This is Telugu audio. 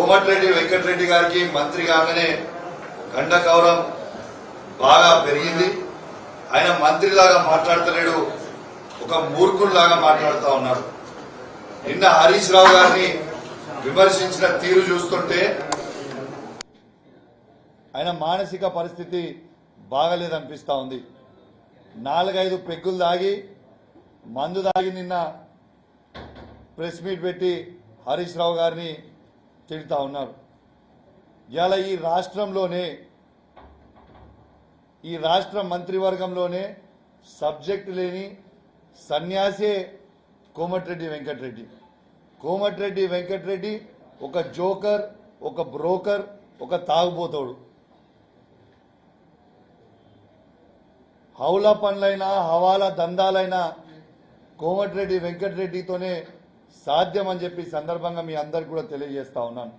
కోమటిరెడ్డి వెంకటరెడ్డి గారికి మంత్రి కాగానే గంట గౌరవం బాగా పెరిగింది. ఆయన మంత్రిలాగా మాట్లాడతలేడు, ఒక మూర్ఖుల్లాగా మాట్లాడుతూ ఉన్నాడు. నిన్న హరీష్ రావు గారిని విమర్శించిన తీరు చూస్తుంటే ఆయన మానసిక పరిస్థితి బాగలేదనిపిస్తా ఉంది. 4-5 పెగ్గులు దాగి మందు దాగి నిన్న ప్రెస్ మీట్ పెట్టి హరీష్ రావు గారిని తిడుతూ ఉన్నారు. ఇవాళ ఈ రాష్ట్ర మంత్రివర్గంలోనే సబ్జెక్టు లేని సన్యాసే కోమటిరెడ్డి వెంకటరెడ్డి ఒక జోకర్, ఒక బ్రోకర్, ఒక తాగుబోతోడు. హౌలా పనులైనా హవాలా దందాలైనా కోమటిరెడ్డి వెంకటరెడ్డితోనే సాధ్యమని చెప్పి సందర్భంగా మీ అందరికి కూడా తెలియజేస్తా ఉన్నాను.